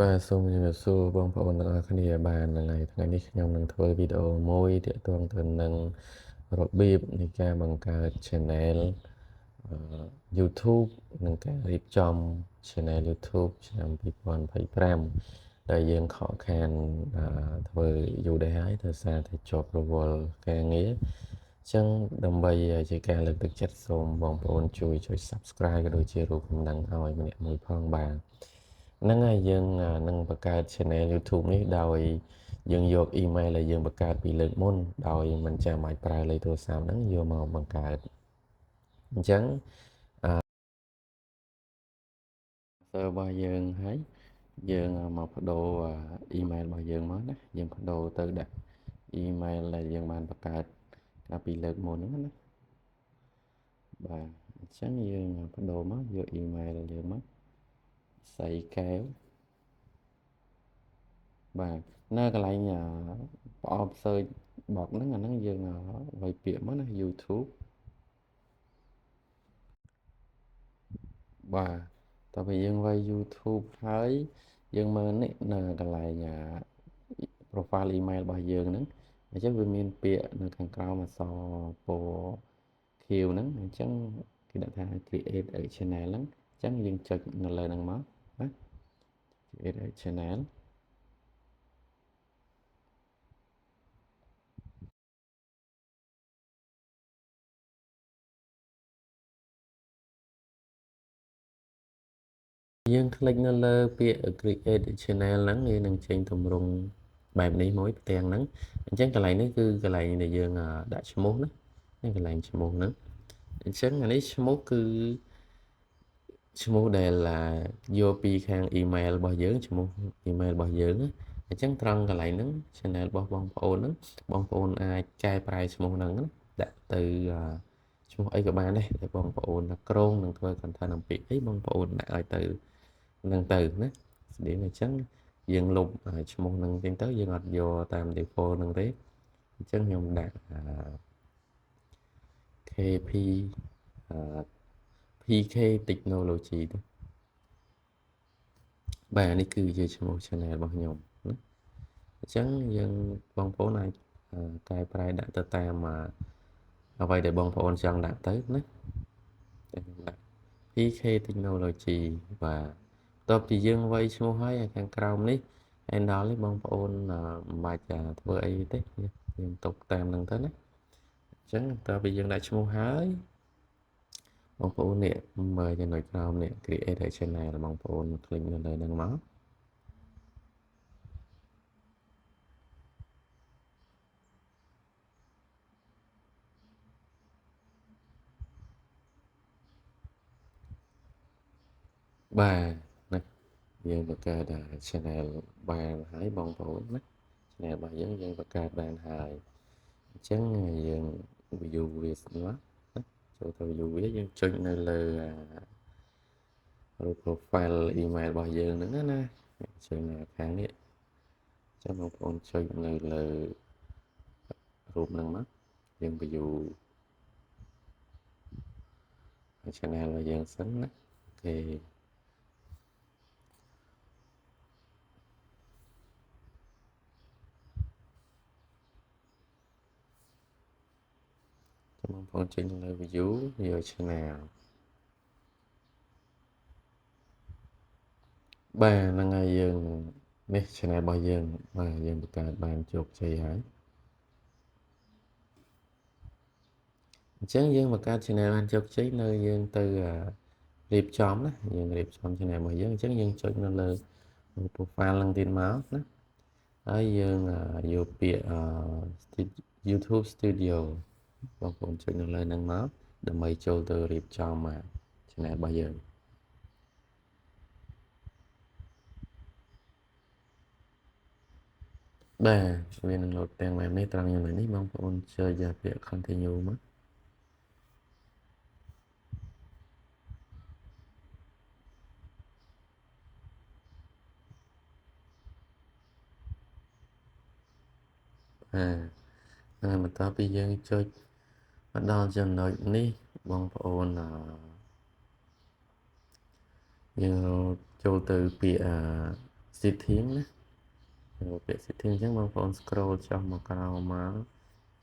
បាទសូមជម្រាបសួរបងប្អូនទាំងអស់គ្នាបានថ្ងៃនេះខ្ញុំនឹងធ្វើវីដេអូមួយទាក់ទងទៅនឹងរបៀបនៃការបង្កើត Channel YouTube និងការរៀបចំ Channel YouTube ឆ្នាំ2025ដែលយើងខកខានធ្វើយូរដែរហើយដោយសារតែជាប់រវល់ការងារអញ្ចឹងដើម្បីជាការលើកទឹកចិត្តសូមបងប្អូនជួយចុច Subscribe ក៏ដូចជារូបកំណឹងឲ្យម្នាក់មួយផងបាទហ្នឹងហើយយើងនឹងបង្កើត Channel YouTube នេះដោយយើងយក email ដែលយើងបង្កើតពីលើកមុនដោយមិនចាំបាច់ប្រើលេខទូរស័ព្ទហ្នឹងយកមកបង្កើតអញ្ចឹង server របស់យើងហើយយើងមកបដូរ email របស់យើងមកណាយើងបដូរទៅដាក់ email ដែលយើងបានបង្កើតកាលពីលើកមុនហ្នឹងណាបាទអញ្ចឹងយើងបដូរមកយក email យើងមកសៃកែវបាទនៅកន្លែងប្រអប់ search box ហ្នឹងអាហ្នឹងយើងវាយពាក្យមកណា YouTube បាទតោះពេលយើងវាយ YouTube ហើយយើងមើលនេះនៅកន្លែងprofile email របស់យើងហ្នឹងអញ្ចឹងវាមានពាក្យនៅខាងក្រោមអក្សរពណ៌ខៀវហ្នឹងអញ្ចឹងគេដាក់ថា create a channel ហ្នឹងអញ្ចឹងយើងចុចនៅលើហ្នឹងមកណា create a channel យើងคลิกនៅលើពាក្យ create a channel ហ្នឹងវានឹងចេញទម្រង់បែបនេះមួយផ្ទាំងហ្នឹងអញ្ចឹងកន្លែងនេះគឺកន្លែងដែលយើងដាក់ឈ្មោះណានេះកន្លែងឈ្មោះហ្នឹងអញ្ចឹងអានេះឈ្មោះគឺឈ្មោះដែលយកពីខាង email របស់យើងឈ្មោះ email របស់យើងណាអញ្ចឹងត្រង់កន្លែងហ្នឹង channel របស់បងប្អូនហ្នឹងបងប្អូនអាចកែប្រែឈ្មោះហ្នឹងណាដាក់ទៅឈ្មោះអីក៏បានដែរតែបងប្អូនក្រងនឹងធ្វើ content អំពីអីបងប្អូនដាក់ឲ្យទៅហ្នឹងទៅណាស្តៀងអញ្ចឹងយើងលុបឈ្មោះហ្នឹងវិញទៅយើងអត់យកតាម default ហ្នឹងទេអញ្ចឹងខ្ញុំដាក់ KP PK Technology ទៅបាទនេះគឺជាឈ្មោះ channel របស់ខ្ញុំណាអញ្ចឹងយើងបងប្អូនអាចកែប្រែដាក់ទៅតាមអ្វីដែលបងប្អូនចង់ដាក់ទៅណាតែខ្ញុំដាក់ PK Technology បាទបន្ទាប់ពីយើងវាយឈ្មោះហើយខាងក្រោមនេះ handle នេះបងប្អូនមិនបាច់ធ្វើអីទេយើងទុកតាមហ្នឹងទៅណាអញ្ចឹងបន្ទាប់ពីយើងដាក់ឈ្មោះហើយបងប្អូននេះមើលចំណុចក្រោមនេះ create a channel បងប្អូនคลิกនៅលើហ្នឹងមកបាទណាយើងបង្កើត channel បានហើយបងប្អូនណា channel របស់យើងបង្កើតបានហើយអញ្ចឹងយើង view វាមកណាចូលទៅ view វាយើងចុចនៅលើរូប profile email របស់យើងហ្នឹងណាចុចនៅខាងនេះចាំបងប្អូនចុចនៅលើរូបហ្នឹងមកយើង view channel របស់យើងសិនណាអូខេចាំបងប្អូនចុចនៅលើ view your channel បាទហ្នឹងហើយយើងនេះ channel របស់យើងបាទយើងបង្កើតបានជោគជ័យហើយអញ្ចឹងយើងបង្កើត channel បានជោគជ័យនៅយើងទៅរៀបចំណាយើងរៀបចំ channel របស់យើងអញ្ចឹងយើងចុចនៅលើ profile ហ្នឹងទៀតមកណាហើយយើងយកពាក្យYouTube Studio បងប្អូនចុចនៅលើហ្នឹងមកដើម្បីចូលទៅរៀបចំ channel របស់យើងបាទវានឹងលោតទាំងបែបនេះត្រង់ចំណុចនេះបងប្អូនចុចពាក្យ continue មកហើយបន្ទាប់ពីយើងចុចមកដល់ចំណុចនេះបងប្អូនយើងចូលទៅពាក្យ setting ណាពាក្យ setting អញ្ចឹងបងប្អូន scroll ចុះមកក្រោមមក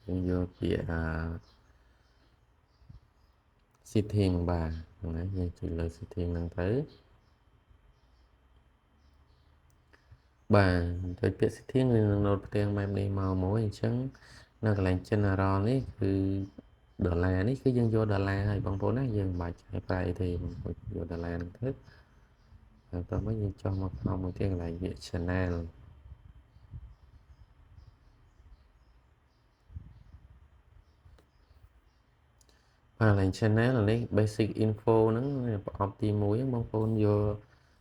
យើងយកពាក្យsetting បាទហ្នឹងហើយយើងចុចលើ setting ហ្នឹងទៅបាទចុចពាក្យ setting វានឹង load ផ្ទាំងបែបនេះមកមួយអញ្ចឹងនៅកន្លែង general នេះគឺដុល្លារនេះគឺយើងយកដុល្លារហើយបងប្អូនណាយើងមិនបាច់ចាយប្រាយទេបងប្អូនយកដុល្លារហ្នឹងទៅហើយតោះមកយើងចុះមកក្រោមមួយទៀតកន្លែងពាក្យ channel កន្លែង channel នេះ basic info ហ្នឹងប្រអប់ទី1ហ្នឹងបងប្អូនយក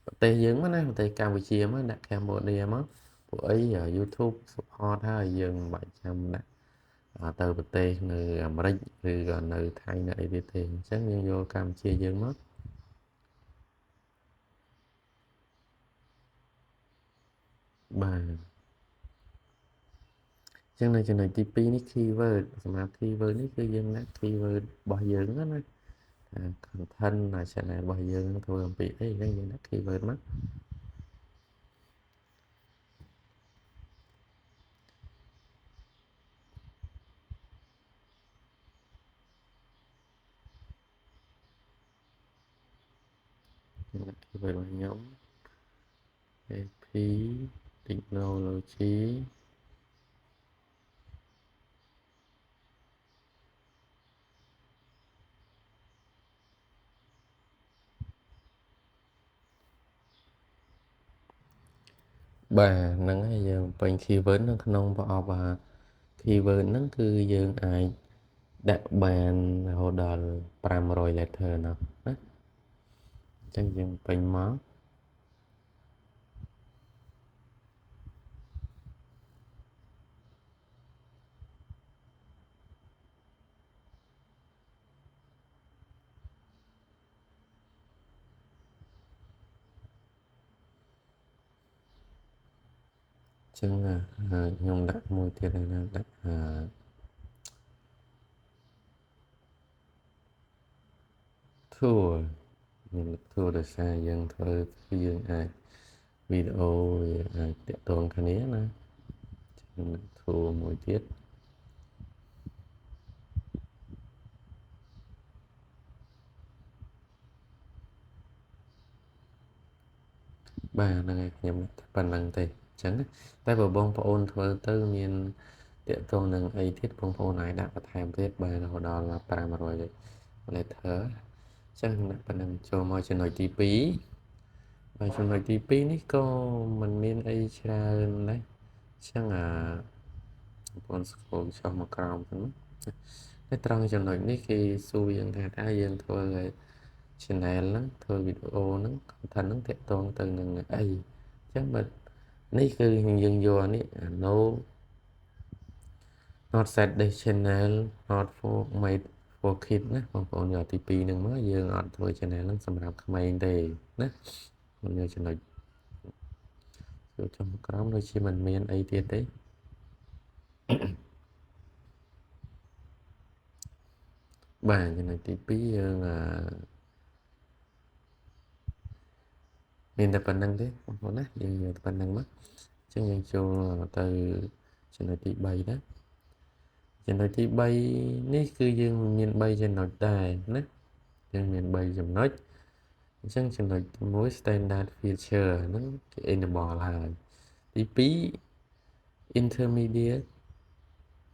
ប្រទេសយើងមកណាប្រទេសកម្ពុជាមកដាក់ Cambodia មកពួកអី YouTube support ហើយយើងមិនបាច់ចាំដាក់ទៅប្រទេសនៅអាមេរិកឬក៏នៅថៃនៅអីទៀតទេអញ្ចឹងយើងយកកម្ពុជាយើងមកបាទចឹងនៅចំណុចទី2នេះ keyword សម្រាប់ keyword នេះគឺយើងដាក់ keyword របស់យើងណាcontent channel របស់យើងធ្វើអំពីអីអញ្ចឹងយើងដាក់ keyword មកខ្ញុំដាក់ keyword របស់ខ្ញុំ AP technologyបាទហ្នឹងហើយយើងពេញ keyword នៅក្នុងប្រអប់keyword ហ្នឹងគឺយើងអាចដាក់បានរហូតដល់500 letter ណាអញ្ចឹងយើងពេញមកចឹងខ្ញុំដាក់មួយទៀតហើយណាដាក់tour ខ្ញុំដាក់ tour ដោយសារយើងធ្វើគឺយើងអាចវីដេអូវាអាចតាក់ទងគ្នាណាខ្ញុំដាក់ tour មួយទៀតបាទហ្នឹងហើយខ្ញុំប៉ុណ្្នឹងទេអញ្ចឹងតែបើបងប្អូនធ្វើទៅមានតាក់ទងនឹងអីទៀតបងប្អូនអាចដាក់បន្ថែមទៀតបាទរហូតដល់500 letter អញ្ចឹងដាក់ប៉ុណ្្នឹងចូលមកចំណុចទី2ហើយចំណុចទី2នេះក៏មិនមានអីច្រើនដែរអញ្ចឹងបងប្អូន scroll ចុះមកក្រោមហ្នឹងតែត្រង់ចំណុចនេះគេសួរយើងថាតើយើងធ្វើឲ្យ channel ហ្នឹងធ្វើវីដេអូហ្នឹង content ហ្នឹងតាក់ទងទៅនឹងអីអញ្ចឹងបើនេះគឺយើងយកនេះno not set this channel not for made for kids ណាបងប្អូនយកទី2ហ្នឹងមកយើងអត់ធ្វើ channel ហ្នឹងសម្រាប់ក្មេងទេណាខ្ញុំយកចំណុចចូលចុះមកក្រោមដូចជាមិនមានអីទៀតទេបាទចំណុចទី2យើងមានតែប៉ុណ្្នឹងទេបងប្អូនណាយើងយកប៉ុណ្្នឹងមកអញ្ចឹងយើងចូលទៅចំណុចទី3ណាចំណុចទី3នេះគឺយើងមាន3ចំណុចដែរណាយើងមាន3ចំណុចអញ្ចឹងចំណុចទី1 standard feature ហ្នឹងគេ enable ហើយទី2 intermediate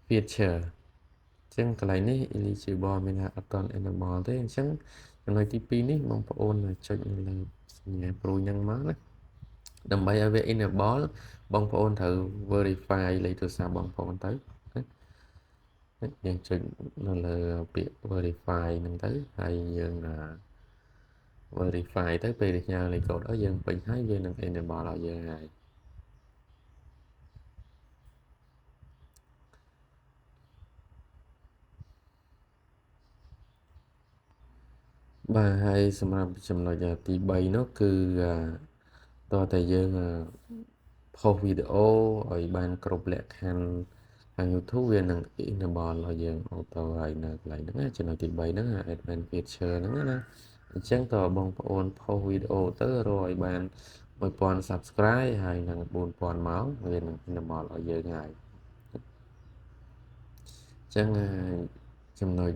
feature អញ្ចឹងកន្លែងនេះ eligible មានថាអត់ទាន់ enable ទេអញ្ចឹងចំណុចទី2នេះបងប្អូនចុចលើសញ្ញាព្រួយហ្នឹងមកណាដើម្បីឲ្យវា enable បងប្អូនត្រូវ verify លេខទូរស័ព្ទបងប្អូនទៅយើងចុចនៅលើពាក្យ verify ហ្នឹងទៅហើយយើងverify ទៅពេលផ្ញើលេខកូដឲ្យយើងពេញហើយវានឹង enable ឲ្យយើងហើយបាទហើយសម្រាប់ចំណុចទី3នោះគឺតើតែយើងផុសវីដេអូឲ្យបានគ្រប់លក្ខខណ្ឌខាង YouTube វានឹង enable ឲ្យយើងអូតូហើយនៅកន្លែងហ្នឹងចំណុចទី3ហ្នឹង advanced feature ហ្នឹងណាអញ្ចឹងតើបងប្អូនផុសវីដេអូទៅរកឲ្យបាន 1000 subscribe ហើយនឹង4000ម៉ោងវានឹងnormal ឲ្យយើងហើយអញ្ចឹងចំណុច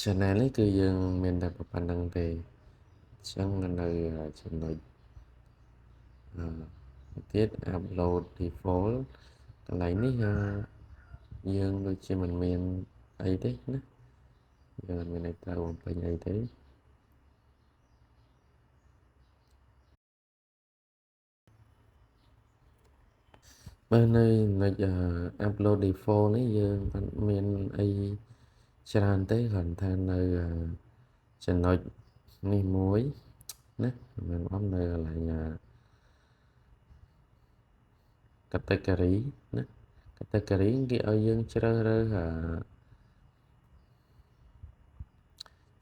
channel នេះគឺយើងមានតែប៉ុណ្្នឹងទេអញ្ចឹងនៅចំណុចទៀត upload default កន្លែងនេះយើងដូចជាមិនមានអីទេណាយើងអត់មានអីត្រូវបំពេញអីទេបើនៅចំណុចupload default នេះយើងអត់មានអីច្រើនទេគ្រាន់ថានៅចំណុចនេះមួយណាមិនអត់នៅកន្លែងcategory ណា category គេឲ្យយើងជ្រើសរើស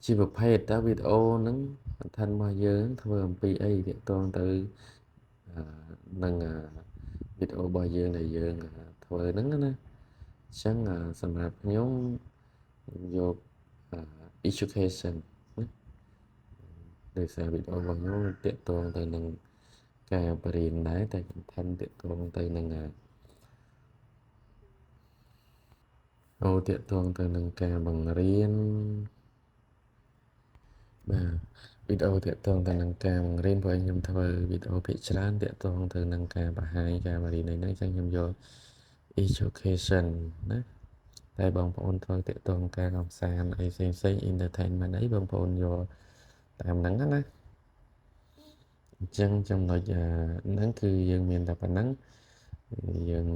ជាប្រភេទតើវីដេអូហ្នឹង content របស់យើងធ្វើអំពីអីទាក់ទងទៅនឹងវីដេអូរបស់យើងដែលយើងធ្វើហ្នឹងណាអញ្ចឹងសម្រាប់ខ្ញុំយក education ណាដោយសារវីដេអូរបស់ខ្ញុំទាក់ទងទៅនឹងការបរៀនដែរតែ content ទាក់ទងទៅនឹងទាក់ទងទៅនឹងការបង្រៀនបាទវីដេអូទាក់ទងទៅនឹងការបង្រៀនព្រោះខ្ញុំធ្វើវីដេអូភាគច្រើនទាក់ទងទៅនឹងការបង្ហាញការបង្រៀនហ្នឹងអញ្ចឹងខ្ញុំយក education ណាតែបងប្អូនធ្វើទាក់ទងការកម្សាន្តអីផ្សេង entertainment អីបងប្អូនយកតាមហ្នឹងណាអញ្ចឹងចំណុចហ្នឹងគឺយើងមានតែប៉ុណ្ណឹងយើង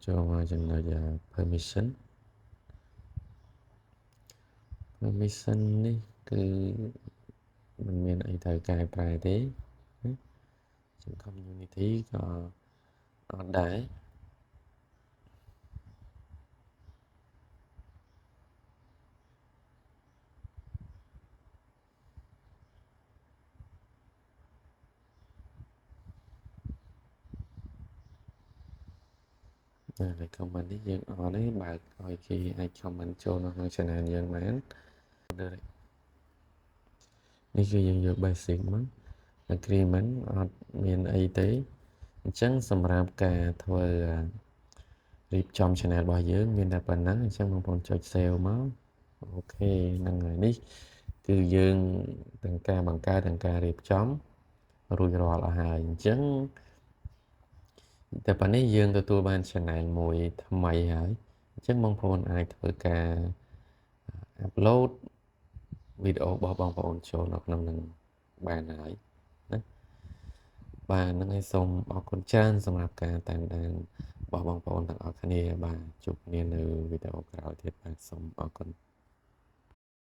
ចូលមកចំណុចpermission នេះគឺមិនមានអីត្រូវកែប្រែទេជា community ក៏អត់ដែរហើយ comment នេះយើងអត់ទេបើកឲ្យគេអាច comment ចូលនៅក្នុង channel យើងបាននេះគឺយើងយក basic មក agreement អត់មានអីទេអញ្ចឹងសម្រាប់ការធ្វើរៀបចំ channel របស់យើងមានតែប៉ុណ្ណឹងអញ្ចឹងបងប្អូនចុច save មកអូខេហ្នឹងហើយនេះគឺយើងទាំងការបង្កើតទាំងការរៀបចំរួចរាល់អស់ហើយអញ្ចឹងតែប៉ុណ្នេះយើងទទួលបាន channel មួយថ្មីហើយអញ្ចឹងបងប្អូនអាចធ្វើការ upload វីដេអូរបស់បងប្អូនចូលនៅក្នុងនឹងបានហើយណាបាទហ្នឹងហើយសូមអរគុណច្រើនសម្រាប់ការតាមដានរបស់បងប្អូនទាំងអស់គ្នាបាទជួបគ្នានៅវីដេអូក្រោយទៀតបាទសូមអរគុណ